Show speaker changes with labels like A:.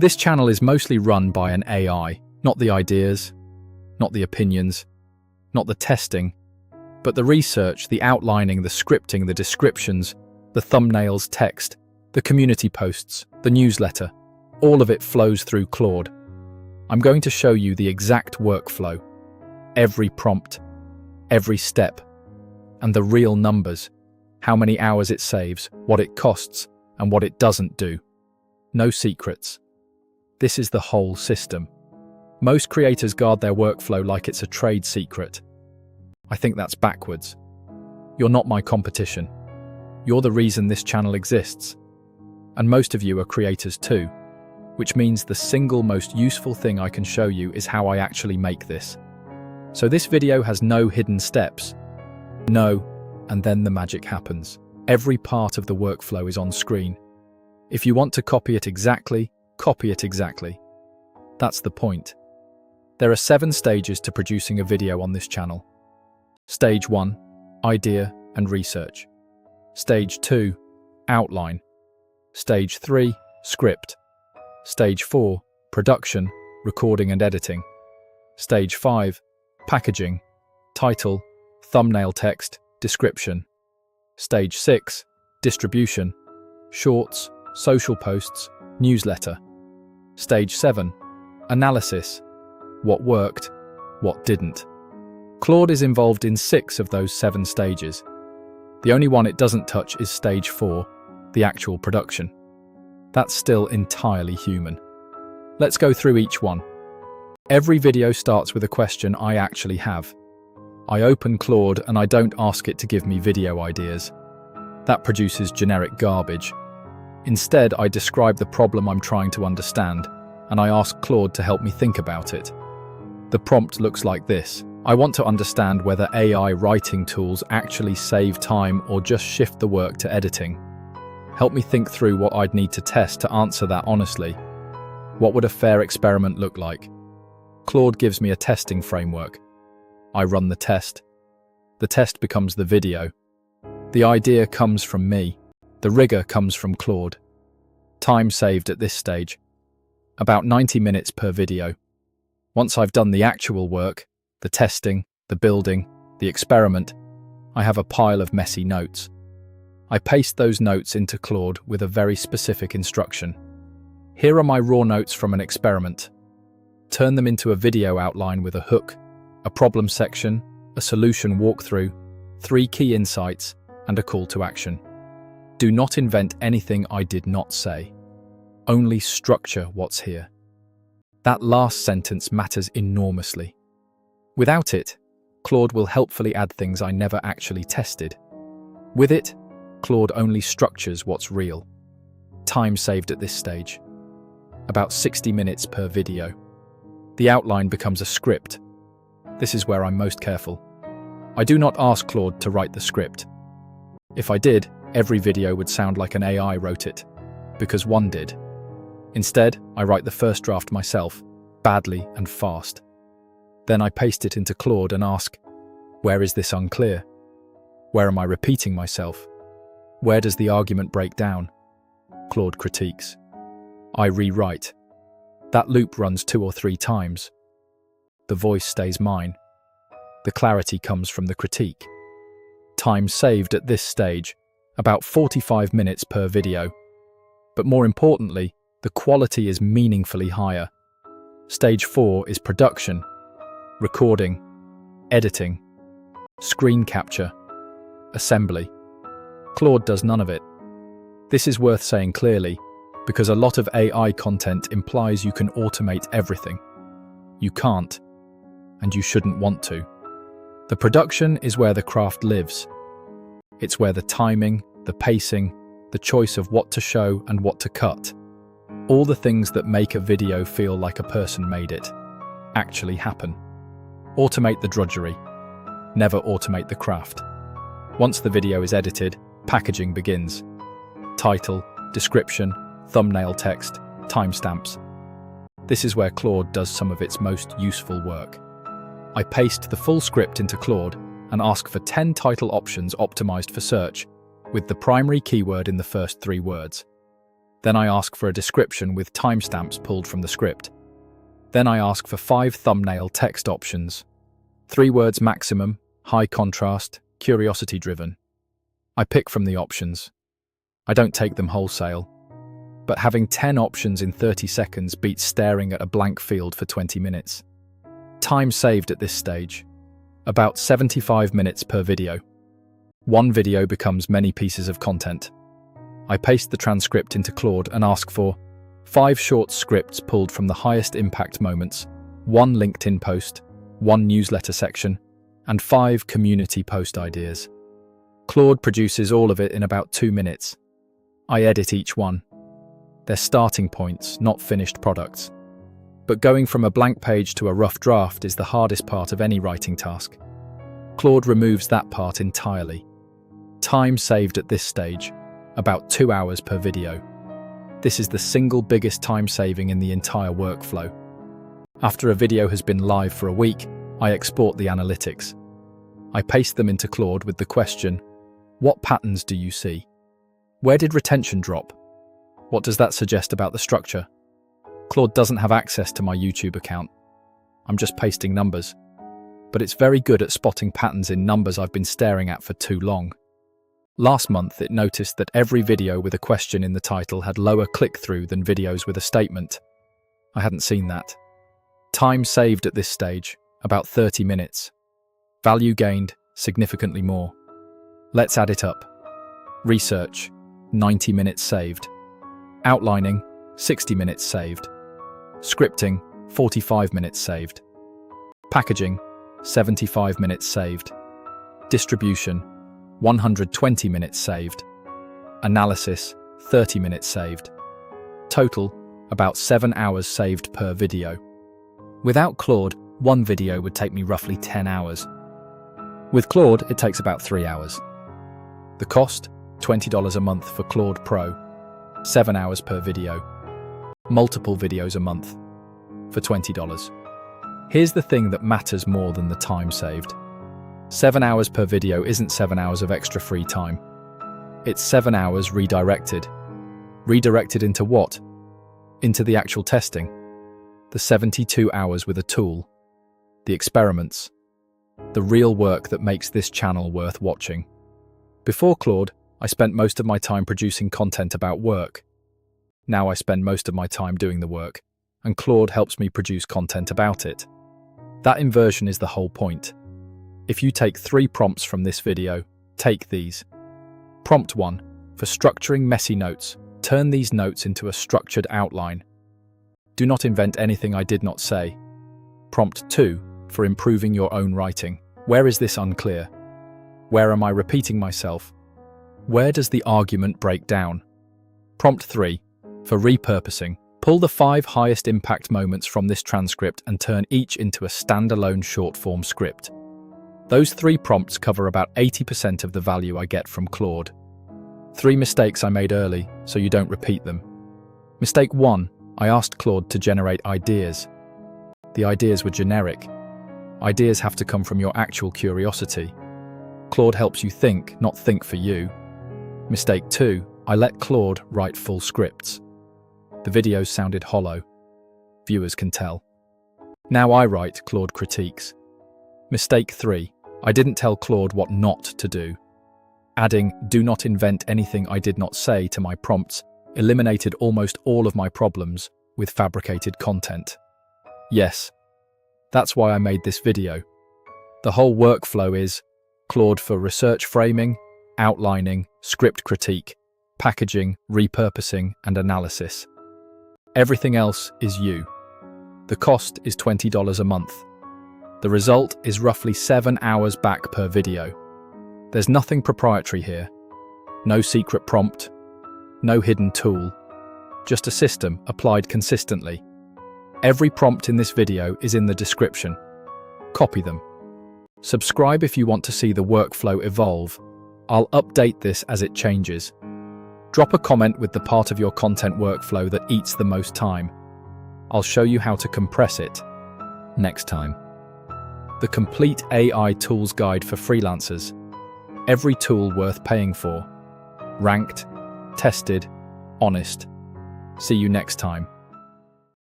A: This channel is mostly run by an AI, not the ideas, not the opinions, not the testing, but the research, the outlining, the scripting, the descriptions, the thumbnails, text, the community posts, the newsletter. All of it flows through Claude. I'm going to show you the exact workflow, every prompt, every step, and the real numbers, how many hours it saves, what it costs, and what it doesn't do. No secrets. This is the whole system. Most creators guard their workflow like it's a trade secret. I think that's backwards. You're not my competition. You're the reason this channel exists. And most of you are creators too, which means the single most useful thing I can show you is how I actually make this. So this video has no hidden steps. No, and then the magic happens. Every part of the workflow is on screen. If you want to copy it exactly, copy it exactly. That's the point. There are 7 stages to producing a video on this channel. Stage 1, idea and research. Stage 2, outline. Stage 3, script. Stage 4, production, recording and editing. Stage 5, packaging, title, thumbnail text, description. Stage 6, distribution, shorts, social posts, newsletter. Stage 7, analysis, what worked, what didn't. Claude is involved in 6 of those 7 stages. The only one it doesn't touch is stage 4, the actual production. That's still entirely human. Let's go through each one. Every video starts with a question I actually have. I open Claude and I don't ask it to give me video ideas. That produces generic garbage. Instead, I describe the problem I'm trying to understand, and I ask Claude to help me think about it. The prompt looks like this. I want to understand whether AI writing tools actually save time or just shift the work to editing. Help me think through what I'd need to test to answer that honestly. What would a fair experiment look like? Claude gives me a testing framework. I run the test. The test becomes the video. The idea comes from me. The rigor comes from Claude. Time saved at this stage. About 90 minutes per video. Once I've done the actual work, the testing, the building, the experiment, I have a pile of messy notes. I paste those notes into Claude with a very specific instruction. Here are my raw notes from an experiment. Turn them into a video outline with a hook, a problem section, a solution walkthrough, 3 key insights, and a call to action. Do not invent anything I did not say. Only structure what's here. That last sentence matters enormously. Without it, Claude will helpfully add things I never actually tested. With it, Claude only structures what's real. Time saved at this stage. About 60 minutes per video. The outline becomes a script. This is where I'm most careful. I do not ask Claude to write the script. If I did, every video would sound like an AI wrote it, because one did. Instead, I write the first draft myself, badly and fast. Then I paste it into Claude and ask, where is this unclear? Where am I repeating myself? Where does the argument break down? Claude critiques. I rewrite. That loop runs 2 or 3 times. The voice stays mine. The clarity comes from the critique. Time saved at this stage, about 45 minutes per video. But more importantly, the quality is meaningfully higher. Stage 4 is production, recording, editing, screen capture, assembly. Claude does none of it. This is worth saying clearly, because a lot of AI content implies you can automate everything. You can't, and you shouldn't want to. The production is where the craft lives. It's where the timing, the pacing, the choice of what to show and what to cut, all the things that make a video feel like a person made it, actually happen. Automate the drudgery. Never automate the craft. Once the video is edited, packaging begins. Title, description, thumbnail text, timestamps. This is where Claude does some of its most useful work. I paste the full script into Claude and ask for 10 title options optimized for search, with the primary keyword in the first 3 words. Then I ask for a description with timestamps pulled from the script. Then I ask for 5 thumbnail text options. 3 words maximum, high contrast, curiosity-driven. I pick from the options. I don't take them wholesale. But having 10 options in 30 seconds beats staring at a blank field for 20 minutes. Time saved at this stage. About 75 minutes per video. One video becomes many pieces of content. I paste the transcript into Claude and ask for 5 short scripts pulled from the highest impact moments, 1 LinkedIn post, 1 newsletter section, and 5 community post ideas. Claude produces all of it in about 2 minutes. I edit each one. They're starting points, not finished products. But going from a blank page to a rough draft is the hardest part of any writing task. Claude removes that part entirely. Time saved at this stage, about 2 hours per video. This is the single biggest time saving in the entire workflow. After a video has been live for a week, I export the analytics. I paste them into Claude with the question, what patterns do you see? Where did retention drop? What does that suggest about the structure? Claude doesn't have access to my YouTube account. I'm just pasting numbers. But it's very good at spotting patterns in numbers I've been staring at for too long. Last month, it noticed that every video with a question in the title had lower click-through than videos with a statement. I hadn't seen that. Time saved at this stage, about 30 minutes. Value gained, significantly more. Let's add it up. Research, 90 minutes saved. Outlining, 60 minutes saved. Scripting, 45 minutes saved. Packaging, 75 minutes saved. Distribution, 120 minutes saved. Analysis, 30 minutes saved. Total, about 7 hours saved per video. Without Claude, one video would take me roughly 10 hours. With Claude, it takes about 3 hours. The cost, $20 a month for Claude Pro, 7 hours per video. Multiple videos a month, for $20. Here's the thing that matters more than the time saved. 7 hours per video isn't 7 hours of extra free time. It's 7 hours redirected. Redirected into what? Into the actual testing. The 72 hours with a tool. The experiments. The real work that makes this channel worth watching. Before Claude, I spent most of my time producing content about work. Now I spend most of my time doing the work, and Claude helps me produce content about it. That inversion is the whole point. If you take 3 prompts from this video, take these. Prompt 1, for structuring messy notes, turn these notes into a structured outline. Do not invent anything I did not say. Prompt 2, for improving your own writing. Where is this unclear? Where am I repeating myself? Where does the argument break down? Prompt 3, for repurposing. Pull the 5 highest impact moments from this transcript and turn each into a standalone short-form script. Those 3 prompts cover about 80% of the value I get from Claude. 3 mistakes I made early, so you don't repeat them. Mistake 1, I asked Claude to generate ideas. The ideas were generic. Ideas have to come from your actual curiosity. Claude helps you think, not think for you. Mistake 2, I let Claude write full scripts. The videos sounded hollow. Viewers can tell. Now I write, Claude critiques. Mistake 3, I didn't tell Claude what not to do. Adding, do not invent anything I did not say to my prompts eliminated almost all of my problems with fabricated content. Yes, that's why I made this video. The whole workflow is Claude for research framing, outlining, script critique, packaging, repurposing, and analysis. Everything else is you. The cost is $20 a month. The result is roughly 7 hours back per video. There's nothing proprietary here. No secret prompt. No hidden tool. Just a system applied consistently. Every prompt in this video is in the description. Copy them. Subscribe if you want to see the workflow evolve. I'll update this as it changes. Drop a comment with the part of your content workflow that eats the most time. I'll show you how to compress it next time. The complete AI tools guide for freelancers. Every tool worth paying for. Ranked, tested, honest, See you next time.